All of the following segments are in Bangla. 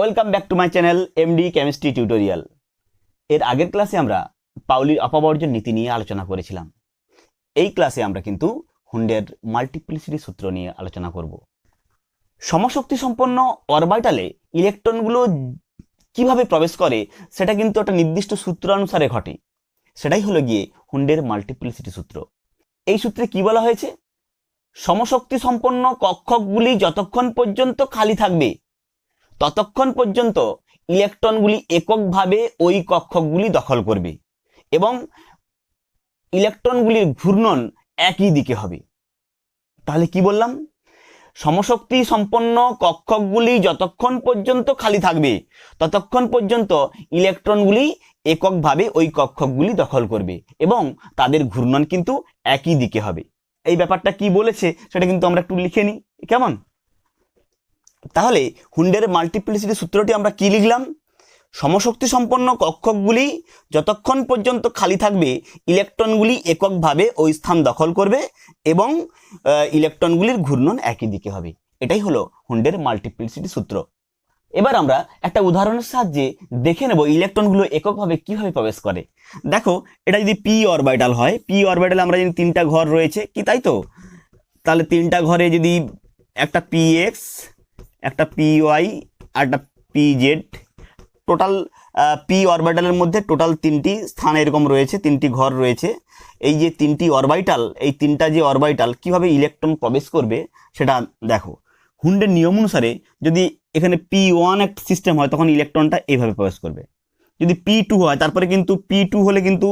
Welcome back to my channel MD chemistry tutorial. এর আগের ক্লাসে আমরা পাউলির অপবর্জন নীতি নিয়ে আলোচনা করেছিলাম। এই ক্লাসে আমরা কিন্তু হুন্ডের মাল্টিপ্লিসিটি সূত্র নিয়ে আলোচনা করব। সমশক্তি সম্পন্ন অরবিটালে ইলেকট্রনগুলো কিভাবে প্রবেশ করে সেটা কিন্তু একটা নির্দিষ্ট সূত্র অনুসারে ঘটে। সেটাই হলো গিয়ে হুন্ডের মাল্টিপ্লিসিটি সূত্র। এই সূত্রে কি বলা হয়েছে? সমশক্তি সম্পন্ন কক্ষকগুলি যতক্ষণ পর্যন্ত খালি থাকবে ততক্ষণ পর্যন্ত ইলেকট্রনগুলি এককভাবে ওই কক্ষকগুলি দখল করবে এবং ইলেকট্রনগুলির ঘূর্ণন একই দিকে হবে। তাহলে কি বললাম? সমশক্তি সম্পন্ন কক্ষকগুলি যতক্ষণ পর্যন্ত খালি থাকবে ততক্ষণ পর্যন্ত ইলেকট্রনগুলি এককভাবে ওই কক্ষকগুলি দখল করবে এবং তাদের ঘূর্ণন কিন্তু একই দিকে হবে। এই ব্যাপারটা কি বলেছে সেটা কিন্তু আমরা একটু লিখে নিই, কেমন? তাহলে হুন্ডের মাল্টিপ্লিসিটি সূত্রটি আমরা কি লিখলাম? সমশক্তি সম্পন্ন কক্ষকগুলি যতক্ষণ পর্যন্ত খালি থাকবে ইলেকট্রনগুলি এককভাবে ওই স্থান দখল করবে এবং ইলেকট্রনগুলির ঘূর্ণন একই দিকে হবে। এটাই হলো হুন্ডের মাল্টিপ্লিসিটি সূত্র। এবার আমরা একটা উদাহরণের সাহায্যে দেখে নেব ইলেকট্রনগুলো এককভাবে কিভাবে প্রবেশ করে। দেখো, এটা যদি পি অরবিটাল হয়, পি অরবিটালে আমরা যদি তিনটা ঘর রয়েছে কি, তাই তো? তাহলে তিনটা ঘরে যদি একটা পি এক্স, একটা পি ওয়াই আর একটা পি জেড, টোটাল পি অরবিটালের মধ্যে টোটাল তিনটি স্থান এরকম রয়েছে, তিনটি ঘর রয়েছে। এই যে তিনটি অরবিটাল, এই তিনটা যে অরবিটাল কিভাবে ইলেকট্রন প্রবেশ করবে সেটা দেখো। হুন্ডের নিয়ম অনুসারে যদি এখানে পি ওয়ান একটা সিস্টেম হয় তখন ইলেকট্রনটা এইভাবে প্রবেশ করবে। যদি পি টু হয় তারপরে কিন্তু পি টু হলে কিন্তু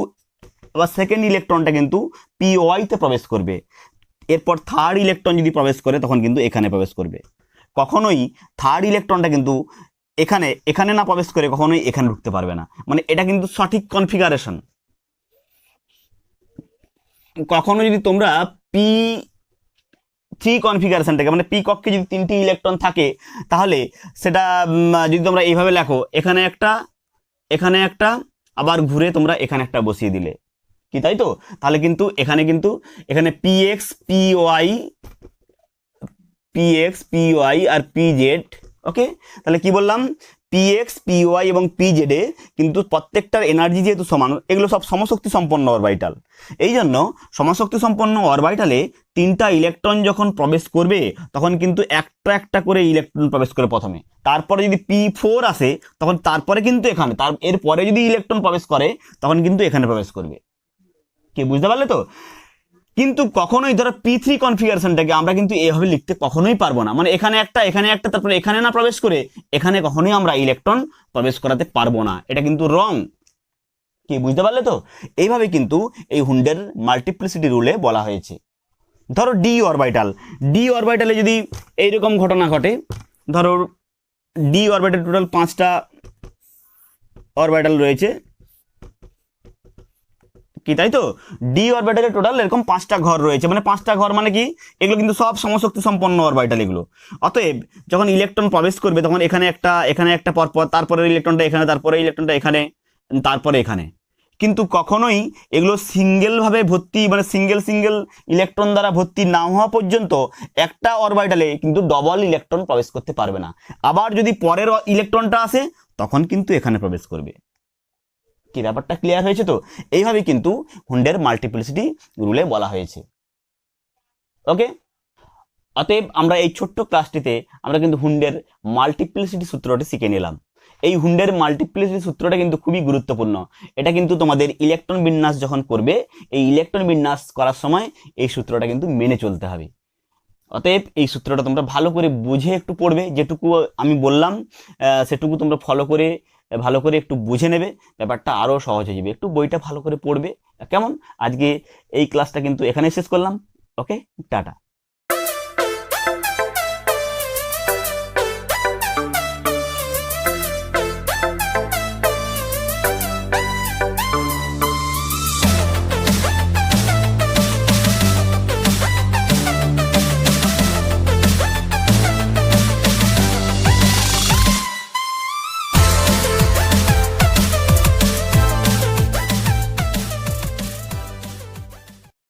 আবার সেকেন্ড ইলেকট্রনটা কিন্তু পি ওয়াইতে প্রবেশ করবে। এরপর থার্ড ইলেকট্রন যদি প্রবেশ করে তখন কিন্তু এখানে প্রবেশ করবে। কখনোই থার্ড ইলেকট্রনটা কিন্তু এখানে না প্রবেশ করে কখনোই এখানে ঢুকতে পারবে না। মানে এটা কিন্তু সঠিক কনফিগারেশন। কখনো যদি তোমরা পি থ্রি কনফিগারেশনটাকে, মানে পি কক্ষে যদি তিনটি ইলেকট্রন থাকে তাহলে সেটা যদি তোমরা এইভাবে লেখো, এখানে একটা আবার ঘুরে তোমরা এখানে একটা বসিয়ে দিলে কি, তাই তো? তাহলে কিন্তু এখানে পি এক্স পি ওয়াই আর পি জেড। ওকে, তাহলে কি বললাম? পি এক্স, পি ওয়াই এবং পি জেডে কিন্তু প্রত্যেকটার এনার্জি যেহেতু সমান, এগুলো সব সমশক্তি সম্পন্ন অরবিটাল। এই জন্য সমশক্তি সম্পন্ন অরবিটালে তিনটা ইলেকট্রন যখন প্রবেশ করবে তখন কিন্তু একটা একটা করে ইলেকট্রন প্রবেশ করে প্রথমে। তারপরে যদি পি ফোর আসে তখন তারপরে কিন্তু এরপরে যদি ইলেকট্রন প্রবেশ করে তখন কিন্তু এখানে প্রবেশ করবে। কি বুঝতে পারলে তো? কিন্তু কখনোই ধরো পি থ্রি কনফিগারেশনটাকে আমরা কিন্তু এভাবে লিখতে কখনোই পারবো না। মানে এখানে একটা তারপরে এখানে না প্রবেশ করে এখানে কখনোই আমরা ইলেকট্রন প্রবেশ করাতে পারবো না। এটা কিন্তু রং। কি বুঝতে পারলে তো? এইভাবে কিন্তু এই হুন্ডের মাল্টিপ্লিসিটি রুলে বলা হয়েছে। ধরো ডি অরবিটালে যদি এইরকম ঘটনা ঘটে, ধরো ডি অরবিটাল টোটাল 5টা অরবিটাল রয়েছে কি, তাই তো? ডি অরবিটালে টোটাল এরকম 5টা ঘর রয়েছে। মানে 5টা ঘর মানে কি? এগুলো কিন্তু সব সমশক্তি সম্পন্ন অরবিটাল এগুলো। অতএব যখন ইলেকট্রন প্রবেশ করবে তখন এখানে একটা পরপর, তারপরে ইলেকট্রনটা এখানে, তারপরে ইলেকট্রনটা এখানে, তারপরে এখানে। কিন্তু কখনোই এগুলো সিঙ্গেলভাবে ভর্তি, মানে সিঙ্গেল ইলেকট্রন দ্বারা ভর্তি না হওয়া পর্যন্ত একটা অরবিটালে কিন্তু ডবল ইলেকট্রন প্রবেশ করতে পারবে না। আবার যদি পরের ইলেকট্রনটা আসে তখন কিন্তু এখানে প্রবেশ করবে। কি ব্যাপারটা ক্লিয়ার হয়েছে তো? এইভাবে কিন্তু হুন্ডের মাল্টিপ্লিসিটি রুলে বলা হয়েছে। ওকে, অতএব আমরা এই ছোট্ট ক্লাসটিতে আমরা কিন্তু হুন্ডের মাল্টিপ্লিসিটি সূত্রটি শিখে নিলাম। এই হুন্ডের মাল্টিপ্লিসিটি সূত্রটা কিন্তু খুবই গুরুত্বপূর্ণ। এটা কিন্তু তোমাদের ইলেকট্রন বিন্যাস যখন করবে, এই ইলেকট্রন বিন্যাস করার সময় এই সূত্রটা কিন্তু মেনে চলতে হবে। অতএব এই সূত্রটা তোমরা ভালো করে বুঝে একটু পড়বে। যেটুকু আমি বললাম সেটুকু তোমরা ভালো করে একটু বুঝে নেবে, ব্যাপারটা আরও সহজ হয়ে যাবে। একটু বইটা ভালো করে পড়বে, কেমন? আজকে এই ক্লাসটা কিন্তু এখানে শেষ করলাম। ওকে, টাটা।